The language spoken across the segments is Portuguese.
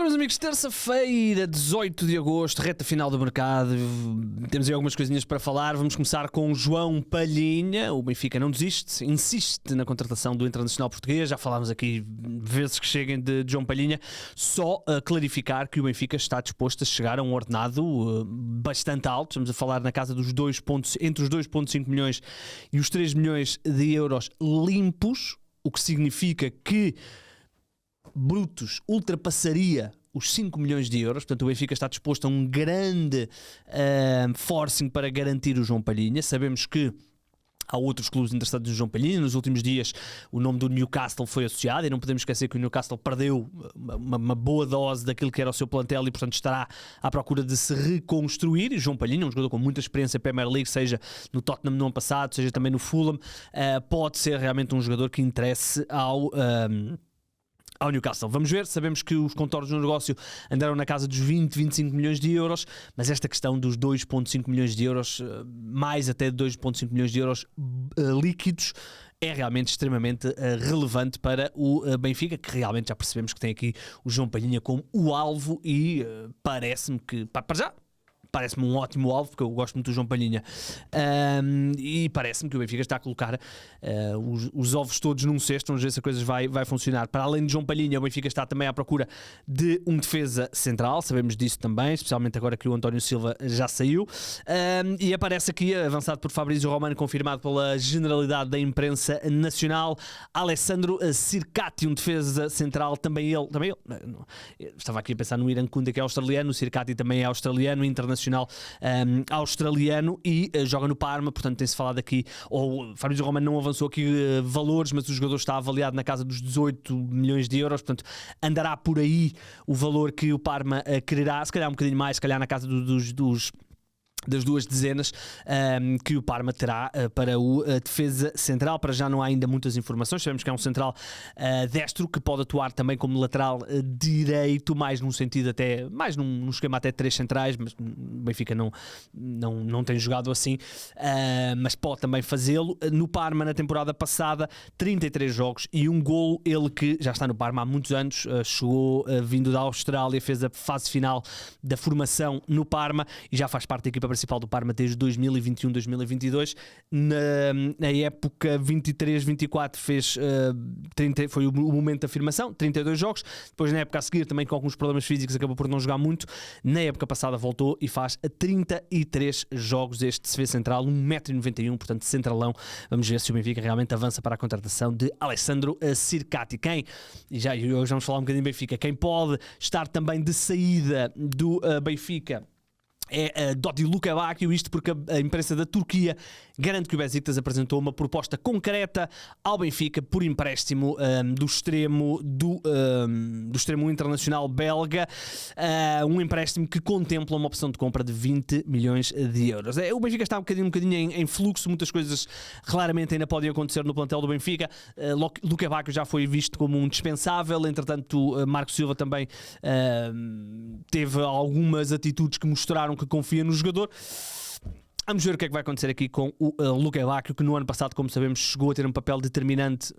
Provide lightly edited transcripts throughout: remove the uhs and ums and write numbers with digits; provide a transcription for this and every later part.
Ora, meus amigos, terça-feira, 18 de agosto, reta final do mercado. Temos aí algumas coisinhas para falar. Vamos começar com João Palhinha. O Benfica não desiste, insiste na contratação do internacional português. Já falámos aqui vezes que cheguem de João Palhinha. Só a clarificar que o Benfica está disposto a chegar a um ordenado bastante alto. Estamos a falar na casa dos entre os 2,5 milhões e os 3 milhões de euros limpos, o que significa que brutos ultrapassaria os 5 milhões de euros. Portanto, o Benfica está disposto a um grande forcing para garantir o João Palhinha. Sabemos que há outros clubes interessados no João Palhinha. Nos últimos dias o nome do Newcastle foi associado e não podemos esquecer que o Newcastle perdeu uma boa dose daquilo que era o seu plantel e, portanto, estará à procura de se reconstruir. E João Palhinha, um jogador com muita experiência Premier League, seja no Tottenham no ano passado, seja também no Fulham, pode ser realmente um jogador que interesse ao Newcastle. Vamos ver, sabemos que os contornos do negócio andaram na casa dos 20, 25 milhões de euros, mas esta questão dos 2,5 milhões de euros, mais até 2,5 milhões de euros líquidos, é realmente extremamente relevante para o Benfica, que realmente já percebemos que tem aqui o João Palhinha como o alvo e parece-me que, para já, parece-me um ótimo alvo, porque eu gosto muito do João Palhinha, e parece-me que o Benfica está a colocar os ovos todos num cesto. Vamos ver se a coisa vai funcionar. Para além de João Palhinha, o Benfica está também à procura de um defesa central, sabemos disso também, especialmente agora que o António Silva já saiu, e aparece aqui, avançado por Fabrício Romano, confirmado pela generalidade da imprensa nacional, Alessandro Sirkati, um defesa central, também ele, estava aqui a pensar no Irankunda, que é australiano, o Sirkati também é australiano, internacional australiano, e joga no Parma. Portanto, tem-se falado aqui, ou Fabrício Romano não avançou aqui valores, mas o jogador está avaliado na casa dos 18 milhões de euros, portanto andará por aí o valor que o Parma quererá, se calhar um bocadinho mais, se calhar na casa das duas dezenas que o Parma terá para o defesa central. Para já não há ainda muitas informações. Sabemos que é um central destro que pode atuar também como lateral direito, mais num sentido até, mais num esquema até 3 centrais, mas o Benfica não tem jogado assim, mas pode também fazê-lo. No Parma, na temporada passada, 33 jogos e um golo. Ele que já está no Parma há muitos anos, chegou vindo da Austrália, fez a fase final da formação no Parma e já faz parte da equipa principal do Parma desde 2021-2022. Na época 23-24 fez 30, foi o momento da afirmação, 32 jogos. Depois, na época a seguir, também com alguns problemas físicos, acabou por não jogar muito. Na época passada voltou e faz 33 jogos. Este defesa central, 1,91 m, portanto centralão. Vamos ver se o Benfica realmente avança para a contratação de Alessandro Sirkati. E hoje vamos falar um bocadinho do Benfica, quem pode estar também de saída do Benfica é Dodi Lukebakio, isto porque a imprensa da Turquia garante que o Besiktas apresentou uma proposta concreta ao Benfica por empréstimo do extremo internacional belga, um empréstimo que contempla uma opção de compra de 20 milhões de euros. O Benfica está um bocadinho em fluxo, muitas coisas claramente ainda podem acontecer no plantel do Benfica. Lukebakio já foi visto como um dispensável, entretanto Marco Silva também teve algumas atitudes que mostraram que confia no jogador. Vamos ver o que é que vai acontecer aqui com o Lukebakio, que no ano passado, como sabemos, chegou a ter um papel determinante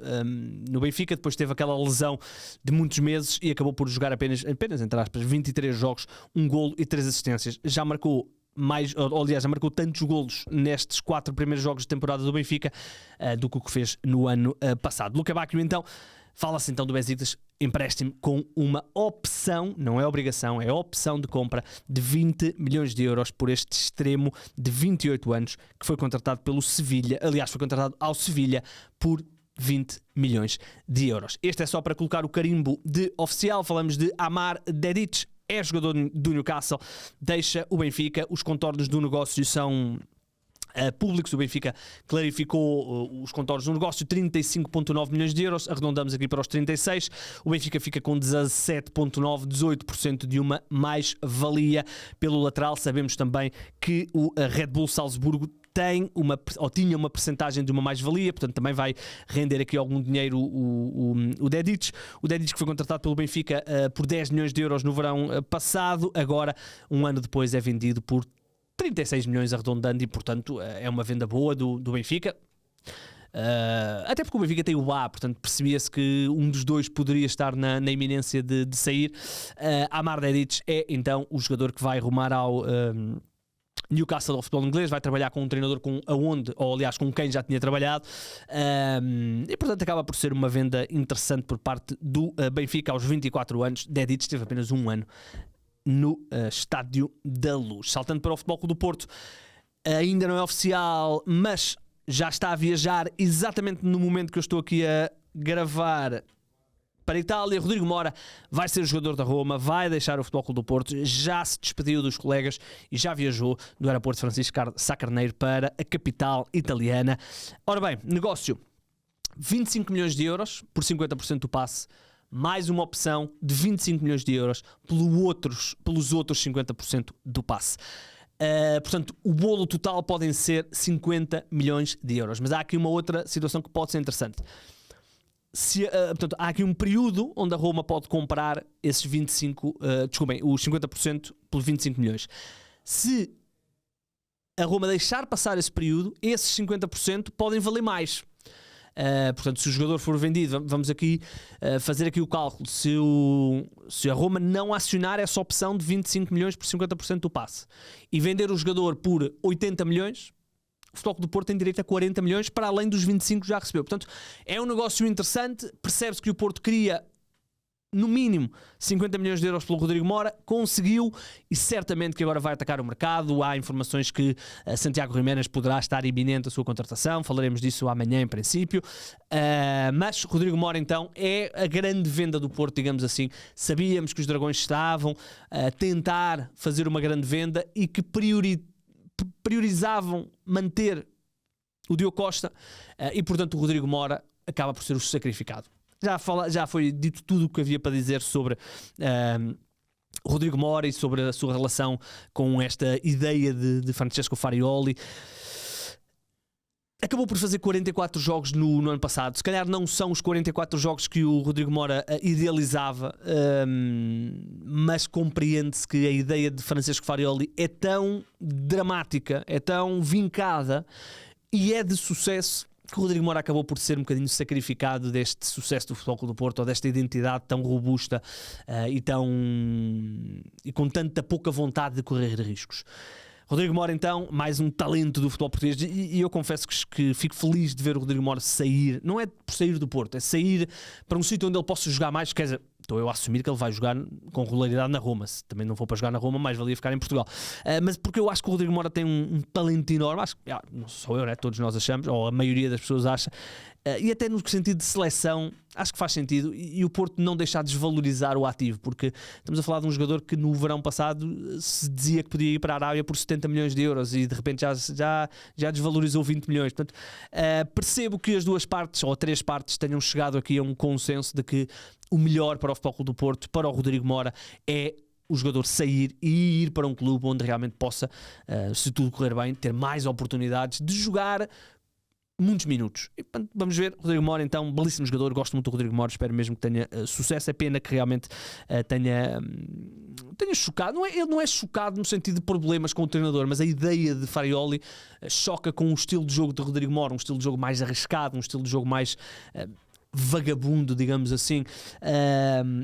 no Benfica. Depois teve aquela lesão de muitos meses e acabou por jogar apenas entre aspas, 23 jogos, um golo e 3 assistências. Já marcou já marcou tantos golos nestes 4 primeiros jogos de temporada do Benfica do que o que fez no ano passado. Lukebakio, então, fala-se então do Besiktas, empréstimo com uma opção, não é obrigação, é opção de compra de 20 milhões de euros por este extremo de 28 anos que foi contratado pelo Sevilha. Aliás, foi contratado ao Sevilha por 20 milhões de euros. Este é só para colocar o carimbo de oficial. Falamos de Amar Dedić, é jogador do Newcastle, deixa o Benfica. Os contornos do negócio são públicos. O Benfica clarificou os contornos do negócio, 35,9 milhões de euros, arredondamos aqui para os 36. O Benfica fica com 17,9, 18% de uma mais-valia pelo lateral. Sabemos também que o Red Bull Salzburgo tinha uma percentagem de uma mais-valia, portanto também vai render aqui algum dinheiro o Dedić. O Dedić que foi contratado pelo Benfica por 10 milhões de euros no verão passado, agora, um ano depois, é vendido por 36 milhões arredondando e, portanto, é uma venda boa do Benfica. Até porque o Benfica tem o A, portanto percebia-se que um dos dois poderia estar na iminência de sair. Amar Dedić é então o jogador que vai rumar ao Newcastle ao futebol inglês, vai trabalhar com um treinador ou aliás com quem já tinha trabalhado, e portanto acaba por ser uma venda interessante por parte do Benfica aos 24 anos. Dedić teve apenas um ano no Estádio da Luz. Saltando para o Futebol Clube do Porto, ainda não é oficial, mas já está a viajar exatamente no momento que eu estou aqui a gravar para a Itália. Rodrigo Mora vai ser o jogador da Roma, vai deixar o Futebol Clube do Porto, já se despediu dos colegas e já viajou do aeroporto Francisco Sá Carneiro para a capital italiana. Ora bem, negócio: 25 milhões de euros por 50% do passe, mais uma opção de 25 milhões de euros pelos outros 50% do passe. Portanto, o bolo total podem ser 50 milhões de euros. Mas há aqui uma outra situação que pode ser interessante. Portanto, há aqui um período onde a Roma pode comprar esses os 50% por 25 milhões. Se a Roma deixar passar esse período, esses 50% podem valer mais. Portanto, se o jogador for vendido, vamos aqui fazer aqui o cálculo, se a Roma não acionar essa opção de 25 milhões por 50% do passe e vender o jogador por 80 milhões, o Futebol Clube do Porto tem direito a 40 milhões para além dos 25 que já recebeu. Portanto, é um negócio interessante. Percebe-se que o Porto queria no mínimo 50 milhões de euros pelo Rodrigo Mora, conseguiu, e certamente que agora vai atacar o mercado. Há informações que Santiago Giménez poderá estar iminente a sua contratação, falaremos disso amanhã em princípio, mas Rodrigo Mora então é a grande venda do Porto, digamos assim. Sabíamos que os Dragões estavam a tentar fazer uma grande venda e que priorizavam manter o Diogo Costa, e portanto o Rodrigo Mora acaba por ser o sacrificado. Já foi dito tudo o que havia para dizer sobre Rodrigo Mora e sobre a sua relação com esta ideia de Francesco Farioli. Acabou por fazer 44 jogos no ano passado. Se calhar não são os 44 jogos que o Rodrigo Mora idealizava, mas compreende-se que a ideia de Francesco Farioli é tão dramática, é tão vincada e é de sucesso, que o Rodrigo Mora acabou por ser um bocadinho sacrificado deste sucesso do Futebol Clube do Porto, ou desta identidade tão robusta e com tanta pouca vontade de correr riscos. Rodrigo Mora então, mais um talento do futebol português, e eu confesso que fico feliz de ver o Rodrigo Mora sair, não é por sair do Porto, é sair para um sítio onde ele possa jogar mais. Quer dizer, estou eu a assumir que ele vai jogar com regularidade na Roma. Se também não for para jogar na Roma, mais valia ficar em Portugal. Mas porque eu acho que o Rodrigo Mora tem um talento enorme, acho que não sou eu, né? Todos nós achamos, ou a maioria das pessoas acha, e até no sentido de seleção, acho que faz sentido, e o Porto não deixar de desvalorizar o ativo, porque estamos a falar de um jogador que no verão passado se dizia que podia ir para a Arábia por 70 milhões de euros e de repente já desvalorizou 20 milhões. Portanto, percebo que as duas partes, ou três partes, tenham chegado aqui a um consenso de que o melhor para o Futebol Clube do Porto, para o Rodrigo Mora, é o jogador sair e ir para um clube onde realmente possa, se tudo correr bem, ter mais oportunidades de jogar muitos minutos. E, vamos ver. Rodrigo Mora então, belíssimo jogador, gosto muito do Rodrigo Mora, espero mesmo que tenha sucesso. É pena que realmente tenha chocado. Ele não é chocado no sentido de problemas com o treinador, mas a ideia de Farioli choca com o estilo de jogo de Rodrigo Mora, um estilo de jogo mais arriscado, um estilo de jogo mais vagabundo, digamos assim,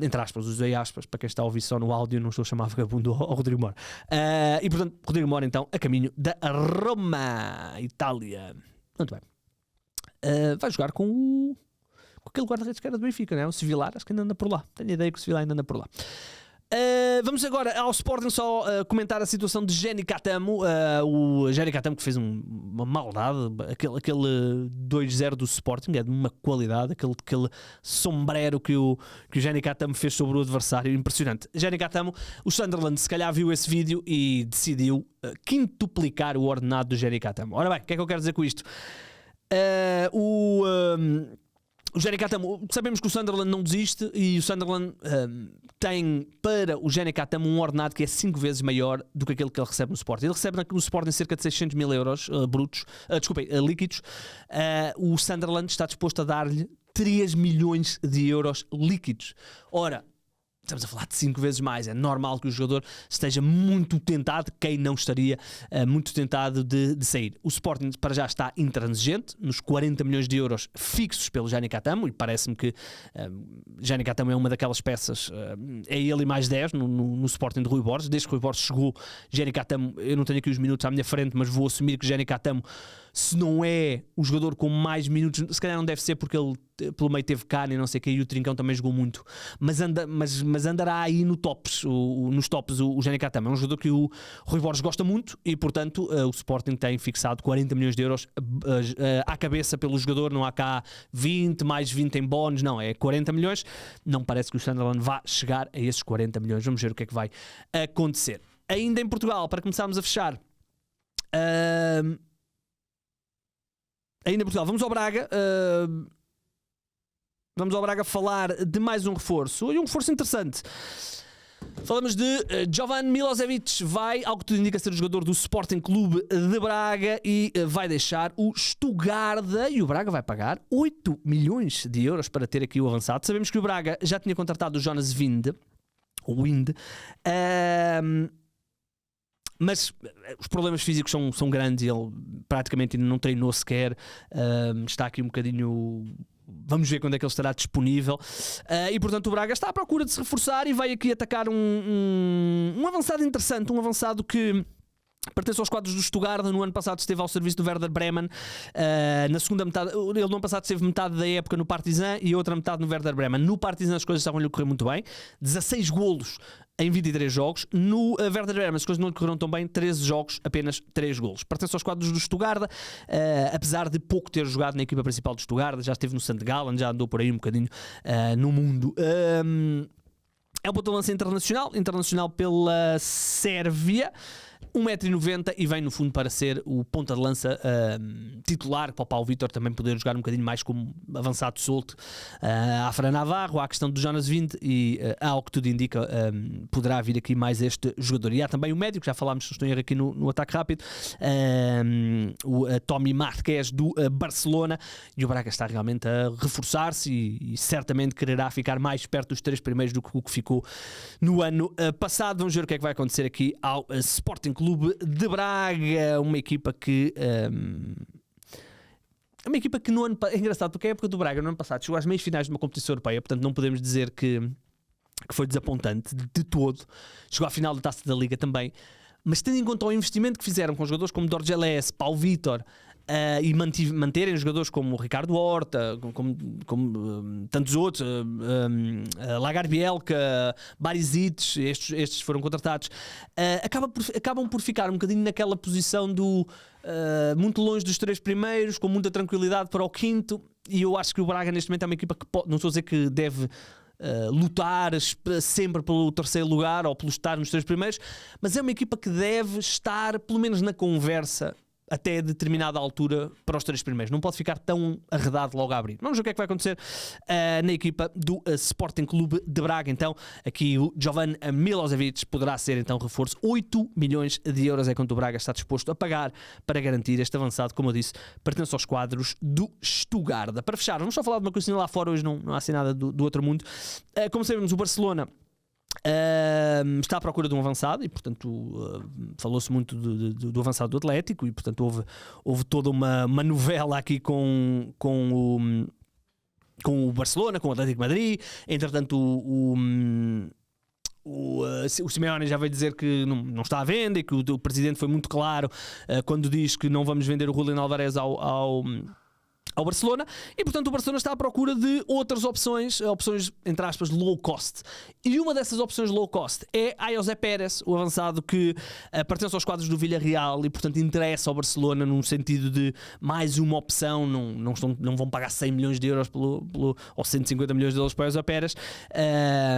entre aspas, usei aspas para quem está a ouvir só no áudio, não estou a chamar vagabundo ao Rodrigo Mora. E portanto, Rodrigo Mora então a caminho da Roma, Itália. Muito bem. Vai jogar com aquele guarda-redes que era do Benfica, não é? O Sevillar, acho que ainda anda por lá. Tenho a ideia que o Sevillar ainda anda por lá. Vamos agora ao Sporting, só comentar a situação de Jenny Catamo. O Jenny Catamo que fez uma maldade, aquele 2-0 do Sporting, é de uma qualidade, aquele sombrero que o Jenny Catamo fez sobre o adversário, impressionante. Jenny Catamo, o Sunderland se calhar viu esse vídeo e decidiu quintuplicar o ordenado do Jenny Catamo. Ora bem, o que é que eu quero dizer com isto? O Jenny Catamo, sabemos que o Sunderland não desiste e o Sunderland tem para o Jenny Catamo um ordenado que é 5 vezes maior do que aquele que ele recebe no Sporting. Ele recebe no Sporting cerca de 600 mil euros líquidos. O Sunderland está disposto a dar-lhe 3 milhões de euros líquidos. Ora, Estamos a falar de 5 vezes mais. É normal que o jogador esteja muito tentado, quem não estaria muito tentado de sair. O Sporting para já está intransigente, nos 40 milhões de euros fixos pelo Gianni Catamo, e parece-me que Gianni Catamo é uma daquelas peças, é ele e mais 10 no Sporting de Rui Borges. Desde que Rui Borges chegou, Gianni Catamo, eu não tenho aqui os minutos à minha frente, mas vou assumir que Gianni Catamo, se não é o jogador com mais minutos, se calhar não deve ser porque ele pelo meio teve Cana e não sei o que, e o Trincão também jogou muito, mas andará aí nos tops o Gianni Catamo. É um jogador que o Rui Borges gosta muito e, portanto, o Sporting tem fixado 40 milhões de euros à cabeça pelo jogador. Não há cá 20 mais 20 em bónus, não, é 40 milhões. Não parece que o Sunderland vá chegar a esses 40 milhões. Vamos ver o que é que vai acontecer. Ainda em Portugal, para começarmos a fechar, ainda em Portugal, vamos ao Braga. Vamos ao Braga falar de mais um reforço, e um reforço interessante. Falamos de Jovan Milosevic, vai, ao que tudo indica, ser o jogador do Sporting Clube de Braga e vai deixar o Stuttgart, e o Braga vai pagar 8 milhões de euros para ter aqui o avançado. Sabemos que o Braga já tinha contratado o Jonas Wind, mas os problemas físicos são grandes e ele praticamente ainda não treinou sequer, está aqui um bocadinho... Vamos ver quando é que ele estará disponível. E portanto o Braga está à procura de se reforçar e vai aqui atacar um avançado interessante, um avançado que pertence aos quadros do Stuttgart. No ano passado esteve ao serviço do Werder Bremen. Na segunda metade, ele no ano passado esteve metade da época no Partizan e outra metade no Werder Bremen. No Partizan as coisas estavam-lhe a correr muito bem, 16 golos em 23 jogos. No Werder Bremen as coisas não lhe correram tão bem, 13 jogos, apenas 3 golos. Pertence aos quadros do Stuttgart, apesar de pouco ter jogado na equipa principal do Stuttgart, já esteve no St. Gallen, já andou por aí um bocadinho no mundo. É um ponto de lança internacional pela Sérvia, 1,90 m, e vem no fundo para ser o ponta de lança titular, para o Paulo Vítor também poder jogar um bocadinho mais como avançado solto. Há Fran Navarro, há a questão do Jonas Wind e ao que tudo indica poderá vir aqui mais este jogador. E há também o médico, já falámos, se estou em erro aqui no ataque rápido, o Tommy Marquez do Barcelona, e o Braga está realmente a reforçar-se e certamente quererá ficar mais perto dos 3 primeiros do que o que ficou no ano passado. Vamos ver o que é que vai acontecer aqui ao Sporting Clube de Braga, uma equipa que no ano passado, é engraçado porque a época do Braga no ano passado chegou às meias finais de uma competição europeia, portanto não podemos dizer que foi desapontante de todo. Chegou à final da Taça da Liga também, mas tendo em conta o investimento que fizeram com jogadores como Dorgeles, Paulo Vítor, e manterem jogadores como o Ricardo Horta, como tantos outros, Lagarbielka, Barisic, estes foram contratados, acabam por ficar um bocadinho naquela posição do muito longe dos 3 primeiros, com muita tranquilidade para o 5º, e eu acho que o Braga neste momento é uma equipa que não estou a dizer que deve lutar sempre pelo 3º lugar ou pelo estar nos 3 primeiros, mas é uma equipa que deve estar pelo menos na conversa até determinada altura para os 3 primeiros. Não pode ficar tão arredado logo a abrir. Vamos ver o que é que vai acontecer na equipa do Sporting Clube de Braga. Então, aqui o Jovan Milosevic poderá ser então reforço. 8 milhões de euros é quanto o Braga está disposto a pagar para garantir este avançado, como eu disse, pertence aos quadros do Stuttgart. Para fechar, vamos só falar de uma coisinha lá fora, hoje não há assim nada do outro mundo. Como sabemos, o Barcelona está à procura de um avançado e, portanto, falou-se muito do avançado do Atlético e, portanto, houve toda uma novela aqui com o Barcelona, com o Atlético de Madrid. Entretanto, o Simeone já veio dizer que não está à venda e que o presidente foi muito claro quando diz que não vamos vender o Julián Álvarez ao Barcelona, e portanto o Barcelona está à procura de outras opções entre aspas low cost, e uma dessas opções low cost é a José Pérez, o avançado que pertence aos quadros do Villarreal e portanto interessa ao Barcelona num sentido de mais uma opção. Não vão pagar 100 milhões de euros ou 150 milhões de euros para a José Pérez,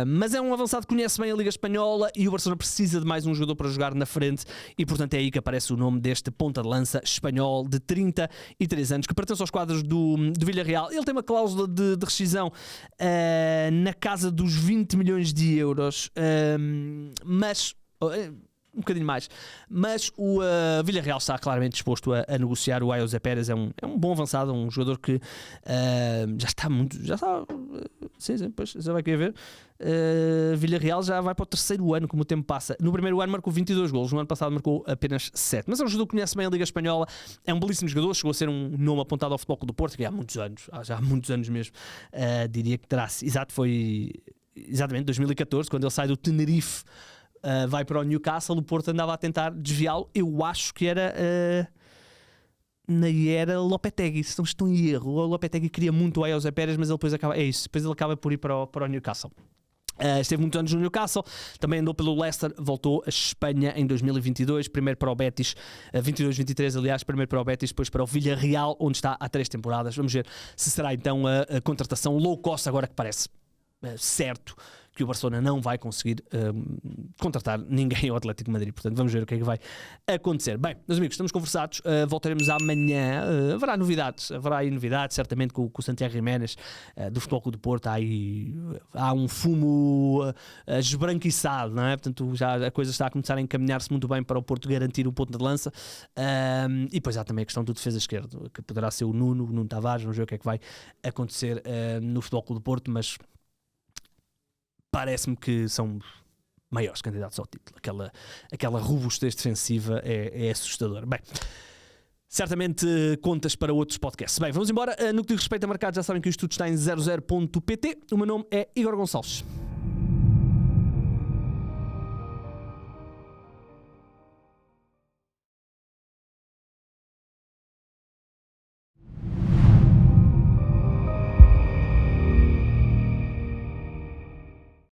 mas é um avançado que conhece bem a Liga Espanhola e o Barcelona precisa de mais um jogador para jogar na frente, e portanto é aí que aparece o nome deste ponta de lança espanhol de 33 anos que pertence aos quadros do Villarreal. Ele tem uma cláusula de rescisão na casa dos 20 milhões de euros, mas um bocadinho mais. Mas o Villarreal está claramente disposto a negociar. O Ayoze Pérez é um bom avançado, um jogador que já está, sim, pois, já vai querer ver. Villarreal já vai para o terceiro ano, como o tempo passa. No primeiro ano marcou 22 golos, no ano passado marcou apenas 7. Mas é um jogador que conhece bem a Liga Espanhola, é um belíssimo jogador, chegou a ser um nome apontado ao Futebol Clube do Porto, que há muitos anos, já há muitos anos mesmo. Diria que terá, foi exatamente 2014, quando ele sai do Tenerife, vai para o Newcastle. O Porto andava a tentar desviá-lo. Eu acho que era Lopetegui, se não estou em erro. O Lopetegui queria muito o Ayoze Pérez, mas ele depois acaba, depois ele acaba por ir para o Newcastle. Esteve muitos anos no Newcastle, também andou pelo Leicester, voltou à Espanha em 2022, primeiro para o Betis, 22-23 aliás, primeiro para o Betis, depois para o Villarreal, onde está há 3 temporadas. Vamos ver se será então a contratação low cost, agora que parece certo que o Barcelona não vai conseguir contratar ninguém ao Atlético de Madrid. Portanto, vamos ver o que é que vai acontecer. Bem, meus amigos, estamos conversados. Voltaremos amanhã. Haverá aí novidades, certamente com o Santiago Jiménez do Futebol Clube do Porto. Há um fumo esbranquiçado, não é? Portanto, já a coisa está a começar a encaminhar-se muito bem para o Porto garantir o ponto de lança. E depois há também a questão do defesa esquerdo, que poderá ser o Nuno Tavares. Vamos ver o que é que vai acontecer no Futebol Clube do Porto, mas parece-me que são maiores candidatos ao título. Aquela robustez defensiva é assustadora. Bem, certamente contas para outros podcasts. Bem, vamos embora. No que diz respeito a mercado, já sabem que o estudo está em 00.pt. O meu nome é Igor Gonçalves.